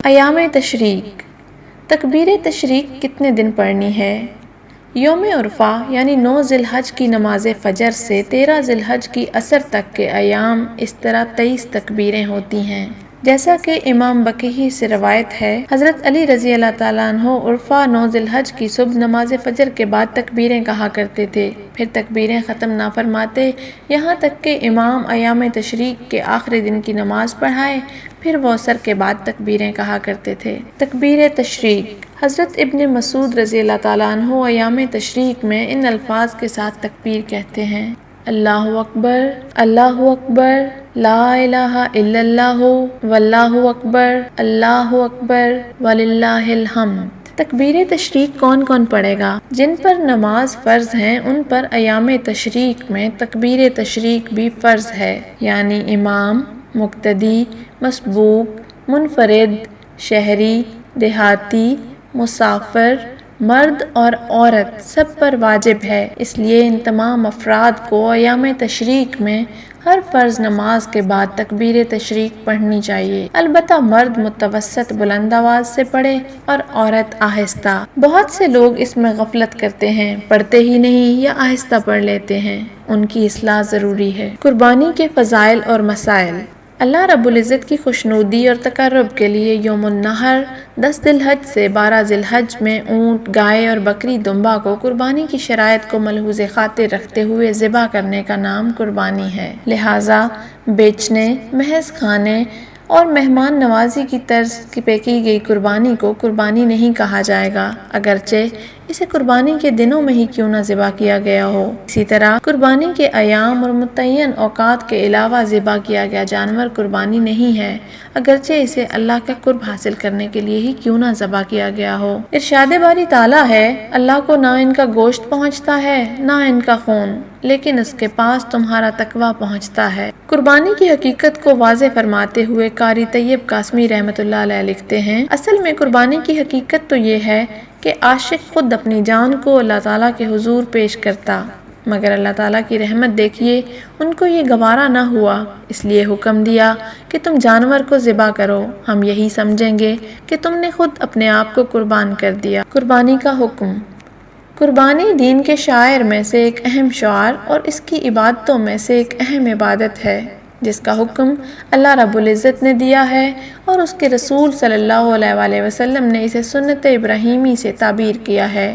ایام تشریق، تکبیر تشریق کتنے دن پڑھنی ہے؟ یوم عرفہ یعنی 9 ذی الحج کی نماز فجر سے 13 ذی الحج کی عصر تک کے ایام اس طرح 23 تکبیریں ہوتی ہیں، جیسا کہ امام بقی سے روایت ہے۔ حضرت علی رضی اللہ تعالیٰ عنہ عرفہ 9 ذی الحج کی صبح نماز فجر کے بعد تکبیریں کہا کرتے تھے، پھر تکبیریں ختم نہ فرماتے یہاں تک کہ امام ایام تشریق کے آخری دن کی نماز پڑھائے، پھر وہ عصر کے بعد تکبیریں کہا کرتے تھے۔ تکبیر تشریق، حضرت ابن مسعود رضی اللہ تعالیٰ عنہ ایام تشریق میں ان الفاظ کے ساتھ تکبیر کہتے ہیں: اللہ اکبر، اللہ اکبر، لا الہ الا اللہ، واللہ اکبر، اللہ اکبر، وللہ الحمد۔ تکبیر تشریق کون کون پڑھے گا؟ جن پر نماز فرض ہیں ان پر ایام تشریق میں تکبیر تشریق بھی فرض ہے، یعنی امام، مقتدی، مسبوق، منفرد، شہری، دیہاتی، مسافر، مرد اور عورت سب پر واجب ہے، اس لیے ان تمام افراد کو ایام تشریق میں ہر فرض نماز کے بعد تکبیر تشریق پڑھنی چاہیے، البتہ مرد متوسط بلند آواز سے پڑھے اور عورت آہستہ۔ بہت سے لوگ اس میں غفلت کرتے ہیں، پڑھتے ہی نہیں یا آہستہ پڑھ لیتے ہیں، ان کی اصلاح ضروری ہے۔ قربانی کے فضائل اور مسائل۔ اللہ رب العزت کی خوشنودی اور تقرب کے لیے یوم النحر 10 ذی الحج سے 12 ذی الحج میں اونٹ، گائے اور بکری دمبا کو قربانی کی شرائط کو ملحوظ خاطر رکھتے ہوئے ذبح کرنے کا نام قربانی ہے، لہٰذا بیچنے، محض کھانے اور مہمان نوازی کی طرز پہ کی گئی قربانی کو قربانی نہیں کہا جائے گا، اگرچہ اسے قربانی کے دنوں میں ہی کیوں نہ ذبح کیا گیا ہو۔ اسی طرح قربانی کے ایام اور متعین اوقات کے علاوہ ذبح کیا گیا جانور قربانی نہیں ہے، اگرچہ اسے اللہ کا قرب حاصل کرنے کے لیے ہی کیوں نہ ذبح کیا گیا ہو۔ ارشاد باری تعالیٰ ہے: اللہ کو نہ ان کا گوشت پہنچتا ہے نہ ان کا خون، لیکن اس کے پاس تمہارا تقویٰ پہنچتا ہے۔ قربانی کی حقیقت کو واضح فرماتے ہوئے قاری طیب قاسمی رحمۃ اللہ علیہ لکھتے ہیں: اصل میں قربانی کی حقیقت تو یہ ہے کہ عاشق خود اپنی جان کو اللہ تعالیٰ کے حضور پیش کرتا، مگر اللہ تعالیٰ کی رحمت دیکھیے ان کو یہ گوارا نہ ہوا، اس لیے حکم دیا کہ تم جانور کو ذبح کرو، ہم یہی سمجھیں گے کہ تم نے خود اپنے آپ کو قربان کر دیا۔ قربانی کا حکم۔ قربانی دین کے شعائر میں سے ایک اہم شعار اور اس کی عبادتوں میں سے ایک اہم عبادت ہے، جس کا حکم اللہ رب العزت نے دیا ہے اور اس کے رسول صلی اللہ علیہ وآلہ وسلم نے اسے سنت ابراہیمی سے تعبیر کیا ہے۔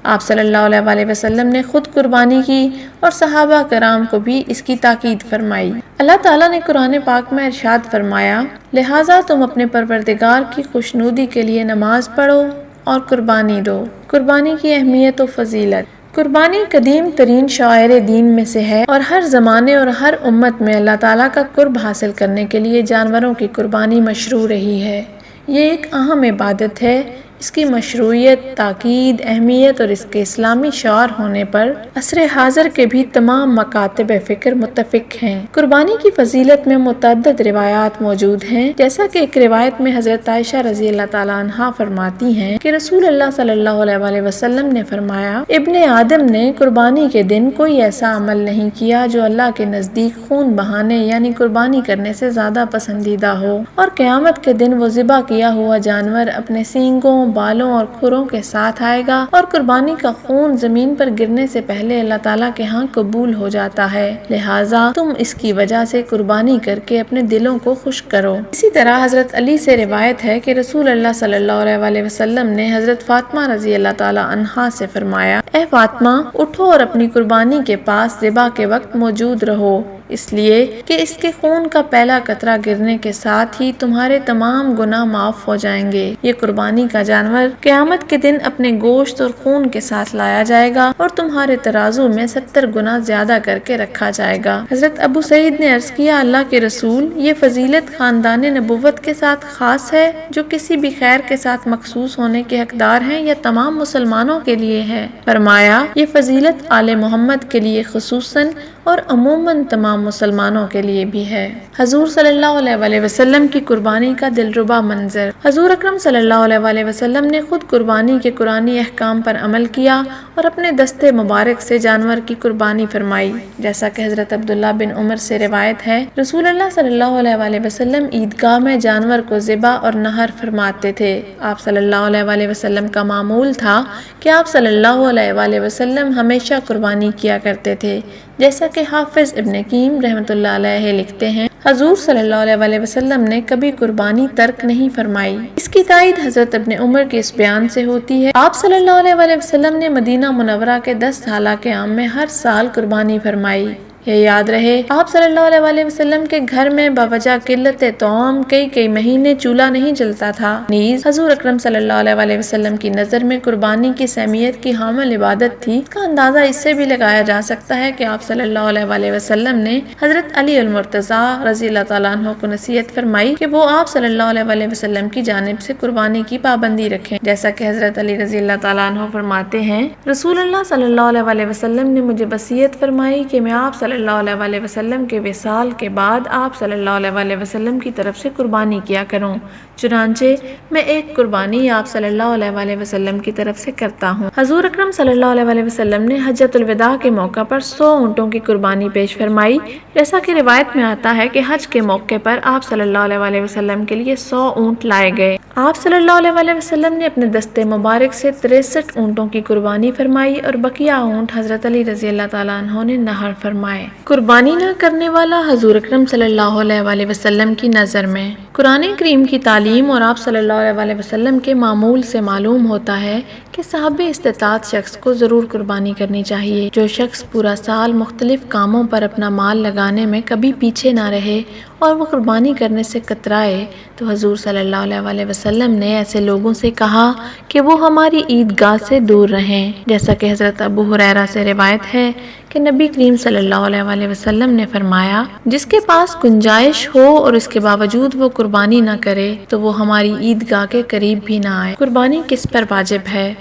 آپ صلی اللہ علیہ وآلہ وسلم نے خود قربانی کی اور صحابہ کرام کو بھی اس کی تاکید فرمائی۔ اللہ تعالیٰ نے قرآن پاک میں ارشاد فرمایا: لہٰذا تم اپنے پروردگار کی خوشنودی کے لیے نماز پڑھو اور قربانی دو۔ قربانی کی اہمیت و فضیلت۔ قربانی قدیم ترین شعائر دین میں سے ہے اور ہر زمانے اور ہر امت میں اللہ تعالیٰ کا قرب حاصل کرنے کے لیے جانوروں کی قربانی مشروع رہی ہے۔ یہ ایک اہم عبادت ہے، اس کی مشروعیت، تاکید، اہمیت اور اس کے اسلامی شعار ہونے پر عصر حاضر کے بھی تمام مکاتب فکر متفق ہیں۔ قربانی کی فضیلت میں متعدد روایات موجود ہیں، جیسا کہ ایک روایت میں حضرت عائشہ رضی اللہ تعالیٰ عنہا فرماتی ہیں کہ رسول اللہ صلی اللہ علیہ وآلہ وسلم نے فرمایا: ابن آدم نے قربانی کے دن کوئی ایسا عمل نہیں کیا جو اللہ کے نزدیک خون بہانے یعنی قربانی کرنے سے زیادہ پسندیدہ ہو، اور قیامت کے دن وہ ذبح کیا ہوا جانور اپنے سینگوں، بالوں اور کھروں کے ساتھ آئے گا، اور قربانی کا خون زمین پر گرنے سے پہلے اللہ تعالیٰ کے ہاں قبول ہو جاتا ہے، لہٰذا تم اس کی وجہ سے قربانی کر کے اپنے دلوں کو خوش کرو۔ اسی طرح حضرت علی سے روایت ہے کہ رسول اللہ صلی اللہ علیہ وآلہ وسلم نے حضرت فاطمہ رضی اللہ تعالیٰ عنہا سے فرمایا: اے فاطمہ، اٹھو اور اپنی قربانی کے پاس ذبح کے وقت موجود رہو، اس لیے کہ اس کے خون کا پہلا قطرہ گرنے کے ساتھ ہی تمہارے تمام گناہ معاف ہو جائیں گے۔ یہ قربانی کا جانور قیامت کے دن اپنے گوشت اور خون کے ساتھ لایا جائے گا اور تمہارے ترازو میں 70 گنا زیادہ کر کے رکھا جائے گا۔ حضرت ابو سعید نے عرض کیا: اللہ کے رسول، یہ فضیلت خاندان نبوت کے ساتھ خاص ہے جو کسی بھی خیر کے ساتھ مخصوص ہونے کے حقدار ہیں یا تمام مسلمانوں کے لیے ہے؟ فرمایا: یہ فضیلت آل محمد کے لیے خصوصاً اور عموماً تمام تمام مسلمانوں کے لیے بھی ہے۔ حضور صلی اللہ علیہ وسلم کی قربانی کا دلربا منظر۔ حضور اکرم صلی اللہ علیہ وسلم نے خود قربانی کے قرآنی احکام پر عمل کیا اور اپنے دست مبارک سے جانور کی قربانی فرمائی، جیسا کہ حضرت عبداللہ بن عمر سے روایت ہے، رسول اللہ صلی اللہ علیہ وسلم عیدگاہ میں جانور کو ذبح اور نحر فرماتے تھے۔ آپ صلی اللہ علیہ وسلم کا معمول تھا کہ آپ صلی اللہ علیہ وسلم ہمیشہ قربانی کیا کرتے تھے، جیسا کہ حافظ ابن قیم رحمۃ اللہ علیہ لکھتے ہیں، حضور صلی اللہ علیہ وسلم نے کبھی قربانی ترک نہیں فرمائی۔ اس کی تائید حضرت ابن عمر کے اس بیان سے ہوتی ہے، آپ صلی اللہ علیہ وسلم نے مدینہ منورہ کے 10 سالہ قیام میں ہر سال قربانی فرمائی۔ یہ یاد رہے، آپ صلی اللہ علیہ وسلم کے گھر میں بوجہ قلت طعام کئی مہینے چولہا نہیں جلتا تھا۔ نیز حضور اکرم صلی اللہ علیہ وسلم کی نظر میں قربانی کی سہمیت کی حامل عبادت تھی۔ اس کا اندازہ اس سے بھی لگایا جا سکتا ہے کہ آپ صلی اللہ علیہ وسلم نے حضرت علی المرتضیٰ رضی اللہ تعالیٰ عنہ کو نصیحت فرمائی کہ وہ آپ صلی اللہ علیہ وسلم کی جانب سے قربانی کی پابندی رکھیں، جیسا کہ حضرت علی رضی اللہ تعالیٰ عنہ فرماتے ہیں، رسول اللہ صلی اللہ علیہ وسلم نے مجھے وصیت فرمائی کہ میں آپ صلی اللہ علیہ وسلم کے وصال کے بعد آپ صلی اللہ علیہ وسلم کی طرف سے قربانی کیا کروں، چنانچہ میں ایک قربانی آپ صلی اللہ علیہ وسلم کی طرف سے کرتا ہوں۔ حضور اکرم صلی اللہ علیہ وسلم نے حجۃ الوداع کے موقع پر 100 اونٹوں کی قربانی پیش فرمائی، جیسا کہ روایت میں آتا ہے کہ حج کے موقع پر آپ صلی اللہ علیہ وسلم کے لیے 100 اونٹ لائے گئے۔ آپ صلی اللہ علیہ وسلم نے اپنے دست مبارک سے 63 اونٹوں کی قربانی فرمائی اور بقیہ اونٹ حضرت علی رضی اللہ تعالیٰ عنہ نے نحر فرمائے۔ قربانی نہ کرنے والا حضور اکرم صلی اللہ علیہ وسلم کی نظر میں۔ قرآن کریم کی تعلیم اور آپ صلی اللہ علیہ وسلم کے معمول سے معلوم ہوتا ہے کہ صاحب استطاعت شخص کو ضرور قربانی کرنی چاہیے۔ جو شخص پورا سال مختلف کاموں پر اپنا مال لگانے میں کبھی پیچھے نہ رہے اور وہ قربانی کرنے سے کترائے، تو حضور صلی اللہ علیہ وسلم نے ایسے لوگوں سے کہا کہ وہ ہماری عیدگاہ سے دور رہیں، جیسا کہ حضرت ابو ہریرہ سے روایت ہے کہ نبی کریم صلی اللہ علیہ وسلم نے فرمایا، جس کے پاس گنجائش ہو اور اس کے باوجود وہ قربانی نہ کرے تو وہ ہماری عیدگاہ کے قریب بھی نہ آئے۔ قربانی کس پر واجب ہے؟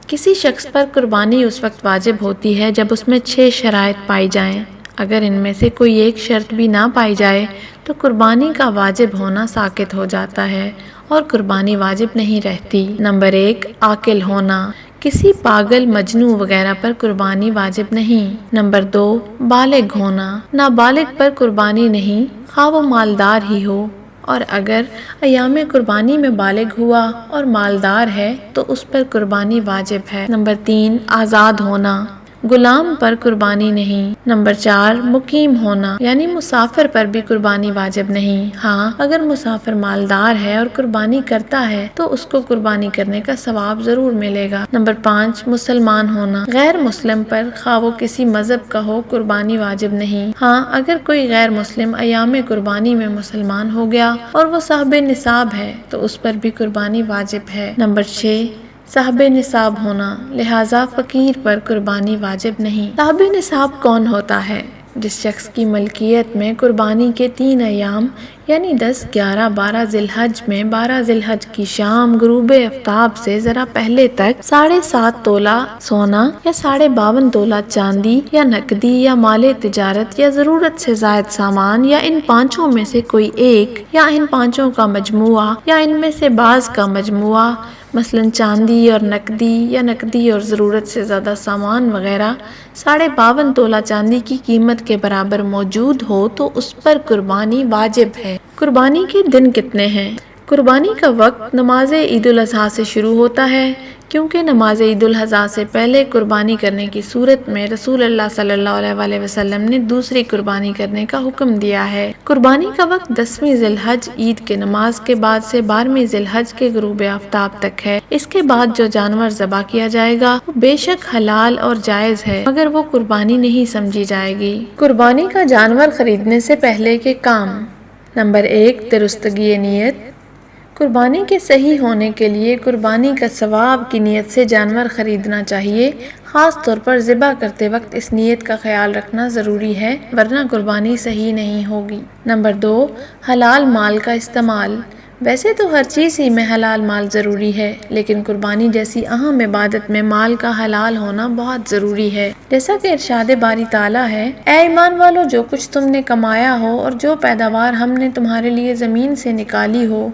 کسی شخص پر قربانی اس وقت واجب ہوتی ہے جب اس میں 6 شرائط پائی جائیں۔ اگر ان میں سے کوئی ایک شرط بھی نہ پائی جائے تو قربانی کا واجب ہونا ساقط ہو جاتا ہے اور قربانی واجب نہیں رہتی۔ نمبر 1، عاقل ہونا۔ کسی پاگل، مجنون وغیرہ پر قربانی واجب نہیں۔ نمبر 2، بالغ ہونا۔ نابالغ پر قربانی نہیں، خواہ وہ مالدار ہی ہو، اور اگر ایام قربانی میں بالغ ہوا اور مالدار ہے تو اس پر قربانی واجب ہے۔ نمبر 3، آزاد ہونا۔ غلام پر قربانی نہیں۔ نمبر 4، مقیم ہونا، یعنی مسافر پر بھی قربانی واجب نہیں۔ ہاں، اگر مسافر مالدار ہے اور قربانی کرتا ہے تو اس کو قربانی کرنے کا ثواب ضرور ملے گا۔ نمبر 5، مسلمان ہونا۔ غیر مسلم پر خواہ وہ کسی مذہب کا ہو قربانی واجب نہیں۔ ہاں، اگر کوئی غیر مسلم ایام قربانی میں مسلمان ہو گیا اور وہ صاحب نصاب ہے تو اس پر بھی قربانی واجب ہے۔ نمبر 6، صاحب نصاب ہونا، لہذا فقیر پر قربانی واجب نہیں۔ صاحب نصاب کون ہوتا ہے؟ جس شخص کی ملکیت میں قربانی کے 3 ایام یعنی 10، 11، 12 ذی الحج میں 12 ذی الحج کی شام غروب آفتاب سے ذرا پہلے تک 7.5 تولہ سونا یا 52.5 تولہ چاندی یا نقدی یا مال تجارت یا ضرورت سے زائد سامان یا ان 5 میں سے کوئی ایک یا ان 5 کا مجموعہ یا ان میں سے بعض کا مجموعہ، مثلا چاندی اور نقدی یا نقدی اور ضرورت سے زیادہ سامان وغیرہ 52.5 تولہ چاندی کی قیمت کے برابر موجود ہو تو اس پر قربانی واجب ہے۔ قربانی کے دن کتنے ہیں؟ قربانی کا وقت نماز عید الاضحیٰ سے شروع ہوتا ہے، کیونکہ نماز عید الاضحیٰ سے پہلے قربانی کرنے کی صورت میں رسول اللہ صلی اللہ علیہ وسلم نے دوسری قربانی کرنے کا حکم دیا ہے۔ قربانی کا وقت 10ویں ذی الحج عید کے نماز کے بعد سے 12ویں ذی الحج کے غروب آفتاب تک ہے۔ اس کے بعد جو جانور ذبح کیا جائے گا وہ بے شک حلال اور جائز ہے، مگر وہ قربانی نہیں سمجھی جائے گی۔ قربانی کا جانور خریدنے سے پہلے کے کام۔ نمبر 1، درستگی نیت۔ قربانی کے صحیح ہونے کے لیے قربانی کا ثواب کی نیت سے جانور خریدنا چاہیے، خاص طور پر ذبح کرتے وقت اس نیت کا خیال رکھنا ضروری ہے، ورنہ قربانی صحیح نہیں ہوگی۔ نمبر 2، حلال مال کا استعمال۔ ویسے تو ہر چیز ہی میں حلال مال ضروری ہے، لیکن قربانی جیسی اہم عبادت میں مال کا حلال ہونا بہت ضروری ہے۔ جیسا کہ ارشاد باری تعالیٰ ہے، اے ایمان والو، جو کچھ تم نے کمایا ہو اور جو پیداوار ہم نے تمہارے لیے زمین سے نکالی ہو،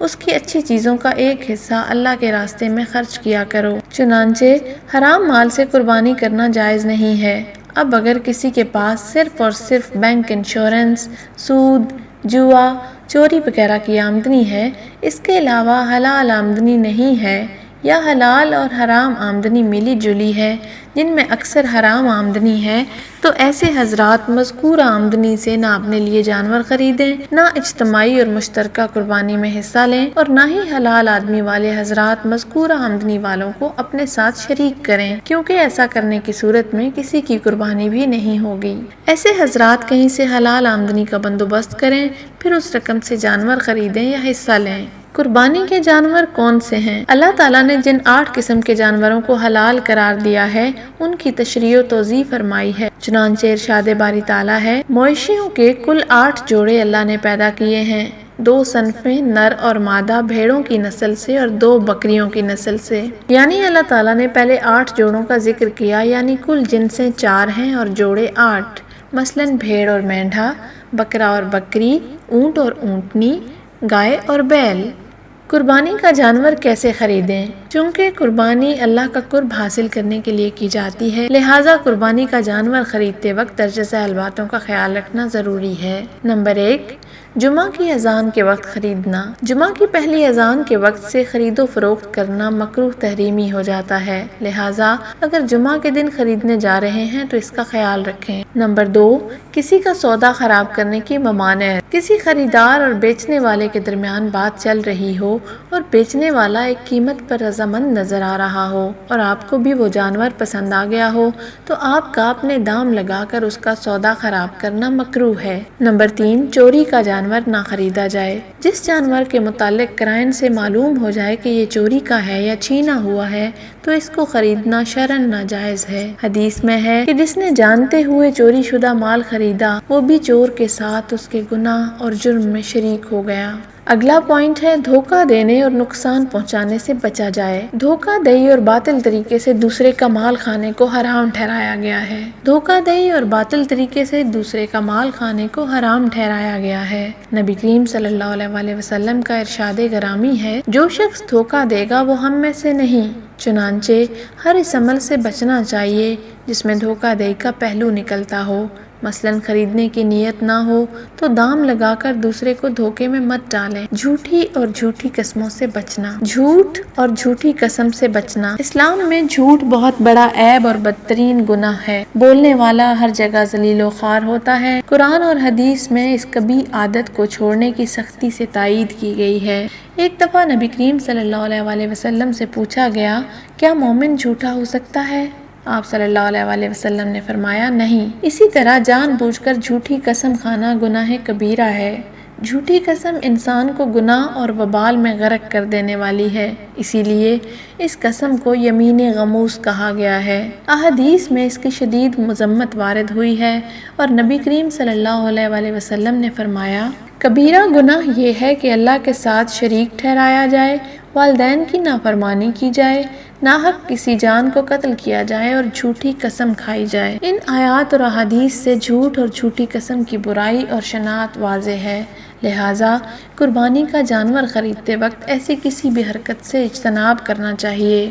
اس کی اچھی چیزوں کا ایک حصہ اللہ کے راستے میں خرچ کیا کرو۔ چنانچہ حرام مال سے قربانی کرنا جائز نہیں ہے۔ اب اگر کسی کے پاس صرف اور صرف بینک انشورنس، سود، جوا، چوری وغیرہ کی آمدنی ہے، اس کے علاوہ حلال آمدنی نہیں ہے، یا حلال اور حرام آمدنی ملی جلی ہے جن میں اکثر حرام آمدنی ہے، تو ایسے حضرات مذکورہ آمدنی سے نہ اپنے لیے جانور خریدیں، نہ اجتماعی اور مشترکہ قربانی میں حصہ لیں، اور نہ ہی حلال آدمی والے حضرات مذکورہ آمدنی والوں کو اپنے ساتھ شریک کریں، کیونکہ ایسا کرنے کی صورت میں کسی کی قربانی بھی نہیں ہوگی۔ ایسے حضرات کہیں سے حلال آمدنی کا بندوبست کریں، پھر اس رقم سے جانور خریدیں یا حصہ لیں۔ قربانی کے جانور کون سے ہیں؟ اللہ تعالیٰ نے جن 8 قسم کے جانوروں کو حلال قرار دیا ہے، ان کی تشریح و توضیح فرمائی ہے۔ چنانچہ ارشاد باری تعالیٰ ہے، مویشیوں کے کل 8 جوڑے اللہ نے پیدا کیے ہیں، 2 صنفیں نر اور مادہ بھیڑوں کی نسل سے اور 2 بکریوں کی نسل سے۔ یعنی اللہ تعالیٰ نے پہلے 8 جوڑوں کا ذکر کیا، یعنی کل جنسیں 4 ہیں اور جوڑے 8، مثلاً بھیڑ اور مینڈھا، بکرا اور بکری، اونٹ اور اونٹنی، گائے اور بیل۔ قربانی کا جانور کیسے خریدیں؟ چونکہ قربانی اللہ کا قرب حاصل کرنے کے لیے کی جاتی ہے، لہٰذا قربانی کا جانور خریدتے وقت درج ذیل باتوں کا خیال رکھنا ضروری ہے۔ نمبر 1، جمعہ کی اذان کے وقت خریدنا۔ جمعہ کی پہلی اذان کے وقت سے خرید و فروخت کرنا مکروہ تحریمی ہو جاتا ہے، لہٰذا اگر جمعہ کے دن خریدنے جا رہے ہیں تو اس کا خیال رکھیں۔ نمبر 2، کسی کا سودا خراب کرنے کی ممانعت۔ کسی خریدار اور بیچنے والے کے درمیان بات چل رہی ہو اور بیچنے والا ایک قیمت پر رضامند نظر آ رہا ہو اور آپ کو بھی وہ جانور پسند آ گیا ہو، تو آپ کا اپنے دام لگا کر اس کا سودا خراب کرنا مکروہ ہے۔ نمبر 3، چوری کا جانور نہ خریدا جائے۔ جس جانور کے متعلق قرائن سے معلوم ہو جائے کہ یہ چوری کا ہے یا چھینا ہوا ہے، تو اس کو خریدنا شرعاً ناجائز ہے۔ حدیث میں ہے کہ جس نے جانتے ہوئے چوری شدہ مال خریدا، وہ بھی چور کے ساتھ اس کے گناہ اور جرم میں شریک ہو گیا۔ اگلا پوائنٹ ہے، دھوکہ دینے اور نقصان پہنچانے سے بچا جائے۔ دھوکہ دہی اور باطل طریقے سے دوسرے کا مال کھانے کو حرام ٹھہرایا گیا ہے۔ دھوکہ دہی اور باطل طریقے سے دوسرے کا مال کھانے کو حرام ٹھہرایا گیا ہے۔ نبی کریم صلی اللہ علیہ وسلم کا ارشاد گرامی ہے، جو شخص دھوکہ دے گا وہ ہم میں سے نہیں۔ چنانچہ ہر اس عمل سے بچنا چاہیے جس میں دھوکہ دہی کا پہلو نکلتا ہو، مثلاً خریدنے کی نیت نہ ہو تو دام لگا کر دوسرے کو دھوکے میں مت ڈالیں۔ جھوٹی اور جھوٹی قسموں سے بچنا۔ جھوٹ اور جھوٹی قسم سے بچنا۔ اسلام میں جھوٹ بہت بڑا عیب اور بدترین گناہ ہے۔ بولنے والا ہر جگہ ذلیل و خوار ہوتا ہے۔ قرآن اور حدیث میں اس قبیح عادت کو چھوڑنے کی سختی سے تائید کی گئی ہے۔ ایک دفعہ نبی کریم صلی اللہ علیہ وسلم سے پوچھا گیا، کیا مومن جھوٹا ہو سکتا ہے؟ آپ صلی اللہ علیہ وسلم نے فرمایا، نہیں۔ اسی طرح جان بوجھ کر جھوٹی قسم کھانا گناہ کبیرہ ہے۔ جھوٹی قسم انسان کو گناہ اور وبال میں غرق کر دینے والی ہے، اسی لیے اس قسم کو یمین غموس کہا گیا ہے۔ احادیث میں اس کی شدید مذمت وارد ہوئی ہے اور نبی کریم صلی اللہ علیہ وسلم نے فرمایا، کبیرہ گناہ یہ ہے کہ اللہ کے ساتھ شریک ٹھہرایا جائے، والدین کی نافرمانی کی جائے، ناحق کسی جان کو قتل کیا جائے اور جھوٹی قسم کھائی جائے۔ ان آیات اور احادیث سے جھوٹ اور جھوٹی قسم کی برائی اور شناعت واضح ہے، لہٰذا قربانی کا جانور خریدتے وقت ایسی کسی بھی حرکت سے اجتناب کرنا چاہیے۔